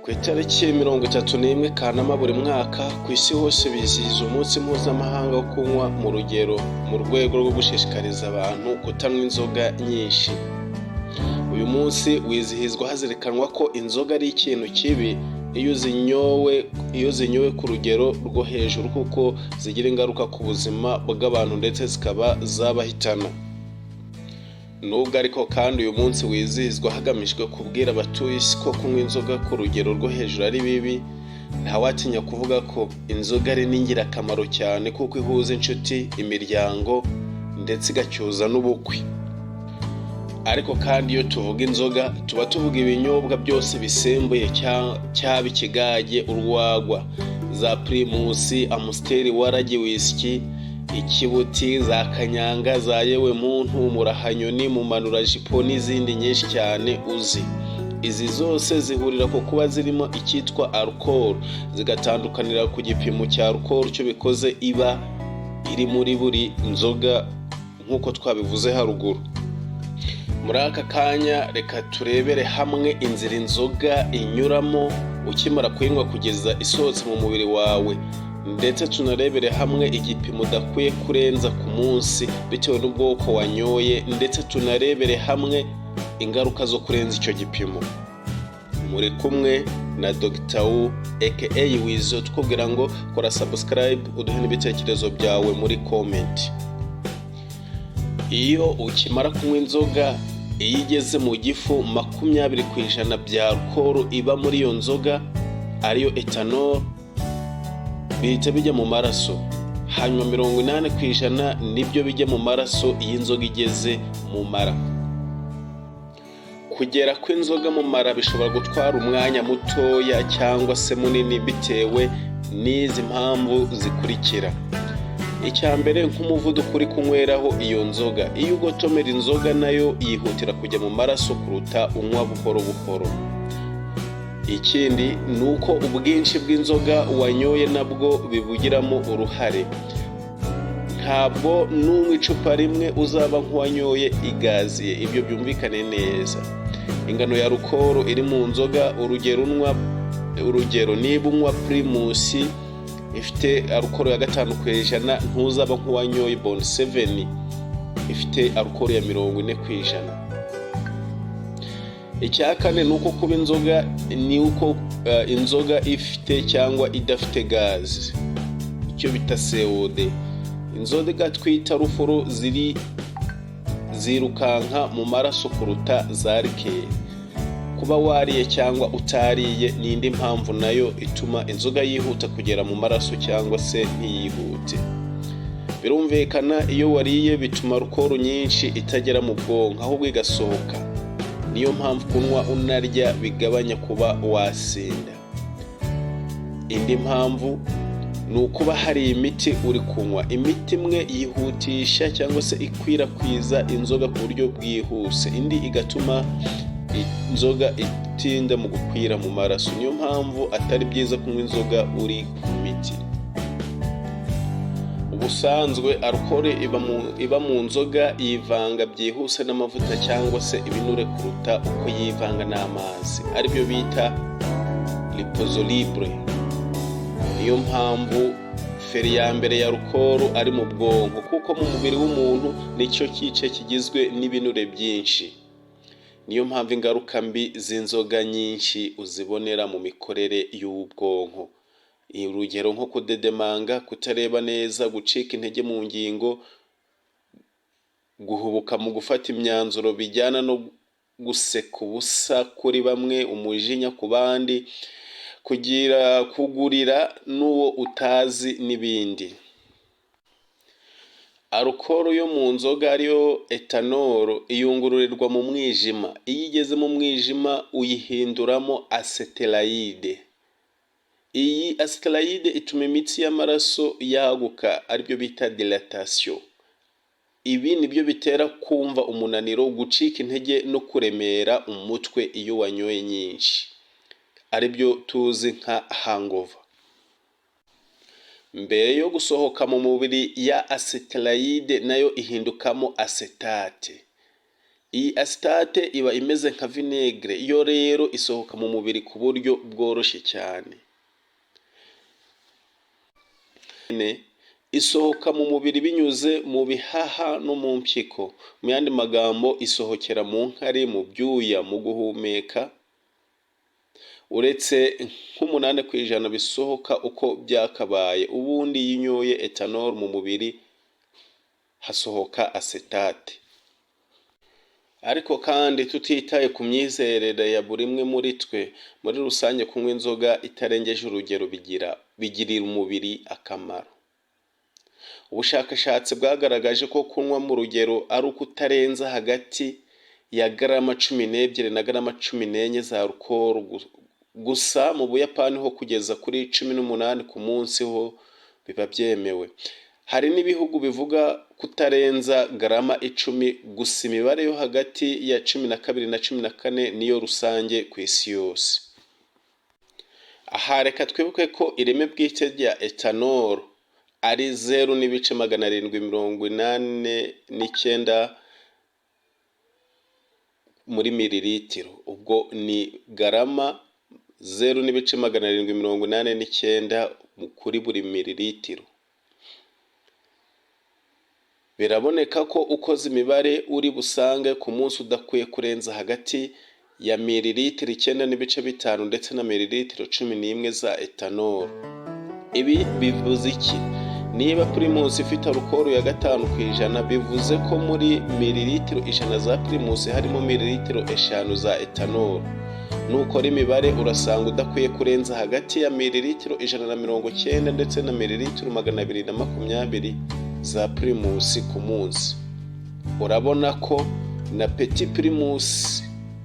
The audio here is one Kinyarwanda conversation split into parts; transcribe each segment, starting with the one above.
Ku itariki 31 Kanama buri mwaka ku isi hose bizihiza umunsi mpuzamahanga wo kunywa mu rwego rwo gushishikariza abantu kutanywa inzoga nyinshi. Uyu munsi wizihizwa hazirikanwa ko inzoga ari ikintu kibi iyo zinyowe ku rugero rwo hejuru, kuko zigira ingaruka ku buzima bw'abantu ndetse zikaba zabahitana. Nubwo ariko kandi uyu munsi wizihizwa hagamijwe kubwira abatuye isi ko kunywa inzoga ku rugero rwo hejuru ari bibi, ntawatinya kuvuga ko inzoga ari n'ingirakamaro cyane kuko ihuza inshuti, imiryango ndetse igacyuza n'ubukwe. Ariko kandi iyo tuvuga inzoga tuba tuvuga ibinyobwa byose bisembuye, cyaba ikigage, urwagwa, za primusi, amusiteri, waragi, whisky, ikibuti, za kanyanga, za yewe muntu, murahanyoni, mumanura jipo n'izindi nyinshi cyane uzi. Izi zose zihurira ku kuba zirimo icyitwa alcohol, zigatandukanira ku gipimo cya alcohol cyo bikoze iba iri muri buri nzoga nk'uko twabivuze haruguru. Muri aka kanya reka turebere hamwe inzira inzoga inyuramo ukimara kuyinywa kugeza isohotse mu mubiri wawe, ndetse tunarebere hamwe igipimo udakwiye kurenza ku munsi bitewe n'ubwoko wanyoye, ndetse tunarebere hamwe ingaruka zo kurenza icyo gipimo. Muri kumwe na Dr. U aka Wizo, tukubwira ngo kora subscribe, uduhe n'ibitekerezo byawe muri comment. Iyo ukimara kunywa inzoga, iyo igeze mu gifu 20% bya alcohol iba muri iyo nzoga ariyo ethanol bihita bijya mu maraso, hanyuma 80% nibyo bijya mu maraso iyo inzoga igeze mu mara. Kugera kw'inzoga mu mara bishobora gutwara umwanya mutoya cyangwa se munini bitewe n'izi mpamvu zikurikira. Icya mbere, nk'umuvuduko uri kunyweraho iyo nzoga. Iyo ugotomera inzoga nayo yihutira kujya mu maraso kuruta unywa buhoro buhoro. Ikindi ni uko ubwinshi bw'inzoga wanyoye nabwo bibugiramo uruhare. Ntabwo n'unywa icupa rimwe uzaba nk'uwanyoye igaziye, ibyo byumvikane neza. Ingano ya alcohol iri mu nzoga, urugero niba unywa primusi ifite alcohol ya 5% ntuzaba nk'uwanyoye bon 7 ifite alcohol ya 40%. Icyakane ni uko kuba inzoga ifite cyangwa idafite gazi, icyo bita COD. Inzoga twita rufuro zirukanka mu maraso kuruta za rikeri. Kuba wariye cyangwa utariye n'indi mpamvu nayo ituma inzoga yihuta kugera mu maraso cyangwa se ntiyihute. Birumvikana iyo wariye bituma alcohol nyinshi itagera mu bwonko ahubwo igasohoka. Niyo mpamvu kunywa unarya bigabanya kuba wasinda. Indi mpamvu ni ukuba hari imiti uri kunywa. Imiti imwe yihutisha cyangwa se ikwirakwiza inzoga ku buryo bwihuse, indi igatuma inzoga itinda mu gukwira mu maraso. Niyo mpamvu atari byiza kunywa inzoga uri ku miti. Ubusanzwe alcohol iba mu nzoga yivanga byihuse n'amavuta cyangwa se ibinure kuruta uko yivanga n'amazi, aribyo bita liposoluble. Niyo mpamvu feri ya mbere ya alcohol ari mu bwonko, kuko mu mubiri w'umuntu nicyo kice kigizwe n'ibinure byinshi. Niyo mpamvu ingaruka mbi z'inzoga nyinshi uzibonera mu mikorere y'ubwonko. Urugero nko kudedemanga, kutareba neza, gucika intege mu ngingo, guhubuka mu gufata imyanzuro bijyana no guseka ubusa kuri bamwe, umujinya ku bandi, kugurira n'uwo utazi n'ibindi. Alcohol yo mu nzoga ariyo ethanol iyungururirwa mu mwijima. Iyo igeze mu mwijima uyihinduramo acetylide. Iyi acetylide ituma imitsi y'amaraso yaguka, aribyo bita dilatation. Ibi nibyo bitera kumva umunaniro, gucika intege no kuremera umutwe iyo wanyoye nyinshi, aribyo tuzi nka hangover. Mbere yo gusohoka mu mubiri ya acetylide nayo ihindukamo acetate. Iyi asitate iba imeze nka vinegere, yo rero isohoka mu mubiri ku buryo bworoshye cyane. Isohoka mu mubiri binyuze mu bihaha no mu mpyiko. Mu yandi magambo, isohokera mu nkari, mu byuya, mu guhumeka. Uretse nk'8% bisohoka uko byakabaye. Ubundi iyo unyoye etanol mu mubiri hasohoka acetate. Ariko kandi tutitaye ku myizerere ya buri umwe muri twe, muri rusange kunywa inzoga itarengeje urugero bigirira umubiri akamaro. Ubushakashatsi bwagaragaje ko kunywa mu rugero ari uko utarenza hagati ya garama 12 na garama 14 za alcohol gusa. Mu Buyapani ho kugeza kuri 18 ku munsi ho biba byemewe. Hari n'ibihugu bivuga kutarenza garama 10 gusa. Imibare yo hagati ya 12 na 14 niyo rusange ku isi yose. Aha reka twibuke ko ireme bwite rya etanol ari 0.789 muri mililitiro. Ubwo ni garama 0.789 kuri buri mililitiro. Biraboneka ko ukoze imibare uri busange ku munsi udakwiye kurenza hagati ya mililitiro 9.5 ndetse na mililitiro 11 za etanol. Ibi bivuze iki? Niba primus ifite alcohol ya 5%, bivuze ko muri mililitiro 100 za primus harimo mililitiro 5 za etanol. Nukora imibare urasanga udakwiye kurenza hagati ya mililitiro 190 ndetse na mililitiro 220 za primus ku munsi. Urabona ko na petit primus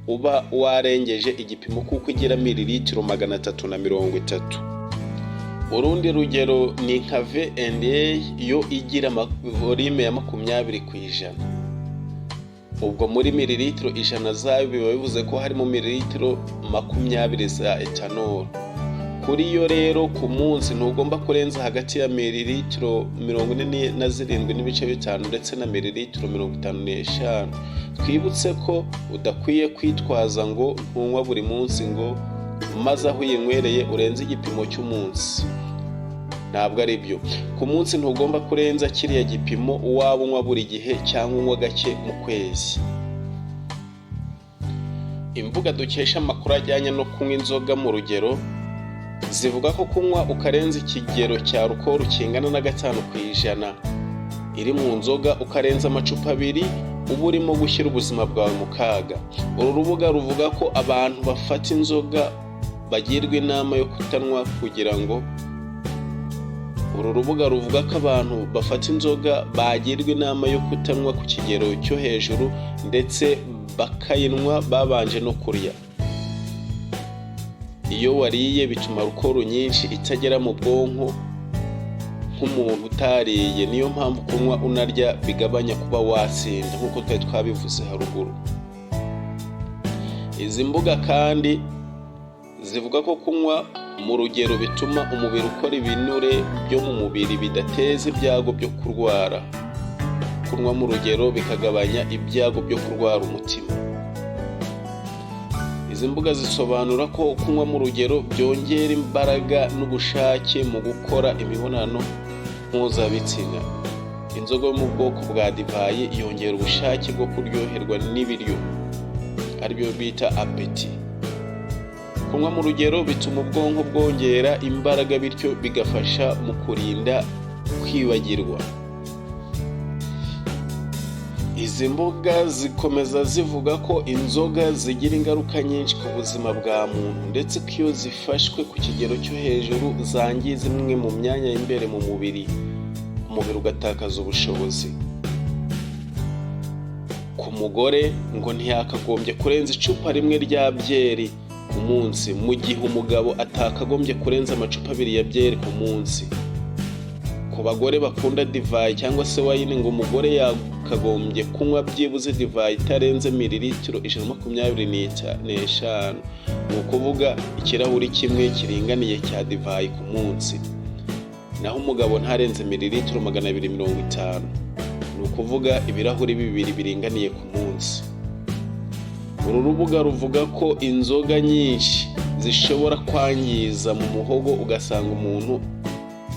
uba warengeje igipimo kuko igira mililitiro 330. Urundi rugero ni nka V&A, yo igira volume ya 20%. Ubwo muri mililitiro 100 zayo biba bivuze ko harimo mililitiro 20 za etanol. Kuri yo rero ku munsi ntugomba kurenza hagati ya mililitiro 47.5 ndetse na mililitiro 55. Twibutse ko udakwiye kwitwaza ngo ntunywa buri munsi ngo maze aho uyinywereye urenze igipimo cy'umunsi. Ntabwo ari byo. Ku munsi ntugomba kurenza kiriya gipimo waba unywa buri gihe cyangwa unywa gake mu kwezi. Imvuga dukesha amakuru ajyanye no kunywa inzoga mu rugero zivuga ko kunywa ukarenza ikigero cya alcohol kingana na 5% iri mu nzoga ukarenza amacupa 2 uba urimo gushyira ubuzima bwawe mu kaga. Uru rubuga ruvuga ko abantu bafata inzoga bagirwa inama yo kutanywa kugira ngo bagirwa inama yo kutanywa ku kigero cyo hejuru ndetse bakayinywa babanje no kurya. Iyo wariye bituma alcohol nyinshi itagera mu bwonko nk'umuntu utariye. Niyo mpamvu kunywa unarya bigabanya kuba wasinda nk'uko twari twabivuze haruguru. Izi mbuga kandi zivuga ko kunywa mu rugero bituma umubiri ukora ibinure byo mu mubiri bidateza ibyago byo kurwara. Kunywa mu rugero bikagabanya ibyago byo kurwara umutima. Izi mbuga zisobanura ko kunywa mu rugero byongera imbaraga n'ubushake mu gukora imibonano mpuzabitsina. Inzoga yo mu bwoko bwa divayi yongera ubushake bwo kuryoherwa n'ibiryo, aribyo bita appétit. Kunywa mu rugero bituma ubwonko bwongera imbaraga, bityo bigafasha mu kurinda kwibagirwa. Izi mbuga zikomeza zivuga ko inzoga zigira ingaruka nyinshi ku buzima bwa muntu, ndetse ko iyo zifashwe ku kigero cyo hejuru zangiza imwe mu myanya y'imbere mu mubiri, umubiri ugatakaza ubushobozi. Ku mugore ngo ntiyakagombye kurenza icupa rimwe rya byeri ku munsi, mu gihe umugabo atakagombye kurenza amacupa 2 ya byeri ku munsi. Ku bagore bakunda divayi cyangwa se wayini ngo umugore yakagombye kunywa byibuze divayi itarenze mililitiro 125. Ni ukuvuga ikirahuri kimwe kiringaniye cya divayi ku munsi, naho umugabo ntarenze mililitiro 250. Ni ukuvuga ibirahuri 2 biringaniye ku munsi. uru rubuga ruvuga ko inzoga nyinshi zishobora kwangiza mu muhogo ugasanga umuntu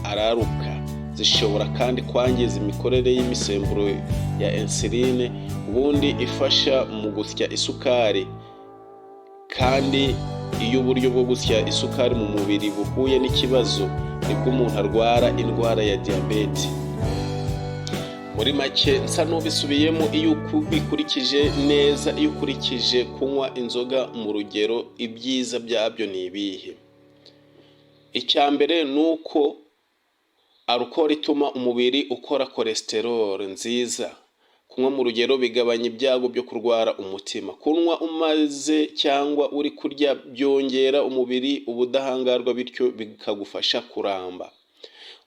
araruka. Zishobora kandi kwangiza imikorere y'imisemburo ya insuline, ubundi ifasha mu gusya isukari. Kandi iyo uburyo bwo gusya isukari mu mubiri buhuye n'ikibazo, nibwo umuntu arwara indwara ya diyabete. Muri make nsa n'ubisubiyemo, iyo ubikurikije neza, iyo ukurikije kunywa inzoga mu rugero, ibyiza byabyo ni ibihe? Icya mbere ni uko alcohol ituma umubiri ukora cholesterol nziza. Kunywa mu rugero bigabanya ibyago byo kurwara umutima. Kunywa umaze cyangwa uri kurya byongera umubiri ubudahangarwa, bityo bikagufasha kuramba.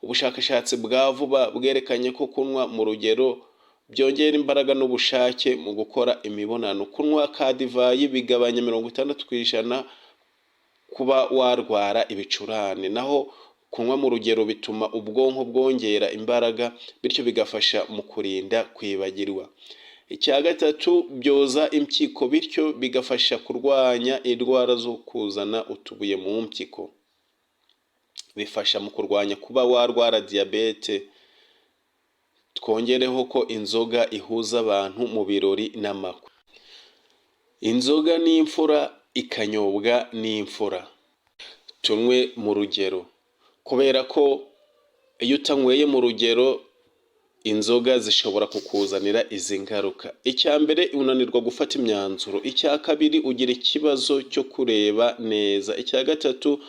Ubushakashatsi bwa vuba bwerekanye ko kunywa mu rugero byongera imbaraga n'ubushake mu gukora imibonano. Kunywa ka divayi bigabanya 60% kuba warwara ibicurane. Naho kunywa mu rugero bituma ubwonko bwongera imbaraga, bityo bigafasha mu kurinda kwibagirwa. Icya gatatu, byoza impyiko, bityo bigafasha kurwanya indwara zo kuzana utubuye mu mpyiko. Bifasha mu kurwanya kuba warwara diyabete. Twongereho ko inzoga ihuza abantu mu birori n'amakwe. Inzoga ni imfura, ikanyobwa n'imfura. Tunywe mu rugero, kubera ko iyo utanyweye mu rugero, inzoga zishobora kukuzanira izi ngaruka. Icya mbere, unanirwa gufata imyanzuro. Icya kabiri, ugira ikibazo cyo kureba neza. Icya gatatu,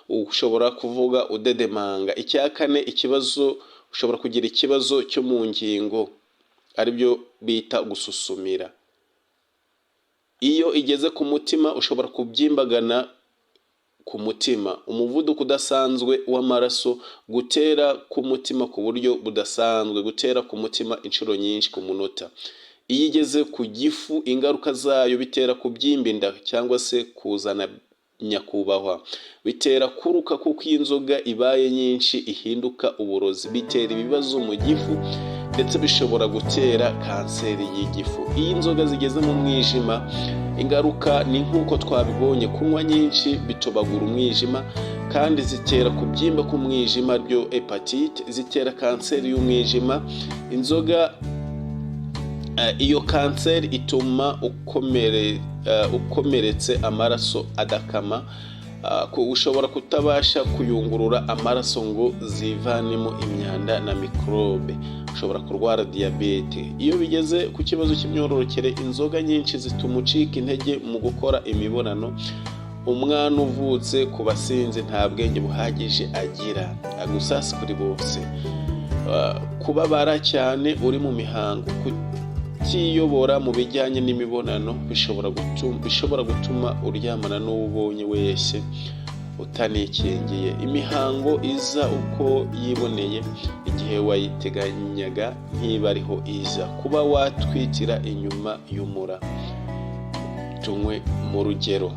ushobora kuvuga udedemanga. Icya kane, ushobora kugira ikibazo cyo mu ngingo, aribyo bita gususumira. Iyo igeze ku mutima, ushobora kubyimbagana ku mutima, umuvuduko udasanzwe w'amaraso, gutera ku mutima ku buryo budasanzwe, gutera ku mutima inshuro nyinshi ku munota. Iyo igeze ku gifu, ingaruka zayo bitera kubyimba inda cyangwa se kuzana nyakubahwa. Bitera kuruka kuko iyi nzoga ibaye nyinshi ihinduka uburozi. Bitera ibibazo mu gifu ndetse bishobora gutera kanseri y'igifu. Iyo inzoga zigeze mu mwijima, ingaruka ni nk'uko twabibonye. Kunywa nyinshi bitobagura umwijima, kandi zitera kubyimba k'umwijima, ryo hepatite. Zitera kanseri y'umwijima. Inzoga iyo kanseri ituma ukomeretse amaraso adakama, ushobora kutabasha kuyungurura amaraso ngo zivanemo imyanda na mikorobe. Ushobora kurwara diyabete. Iyo bigeze ku kibazo cy'imyororokere, inzoga nyinshi zituma ucika intege mu gukora imibonano. Umwana uvutse ku basinzi nta bwenge buhagije agira. Gusa si kuri bose. Kubabara cyane uri mu mihango, kutiyobora mu bijyanye n'imibonano bishobora gutuma uryamana n'uwo ubonye wese utanikingiye. Imihango iza uko yiboneye, igihe wayiteganyaga ntiba ariho iza. Kuba watwitira inyuma y'umura. Tunywe mu rugero.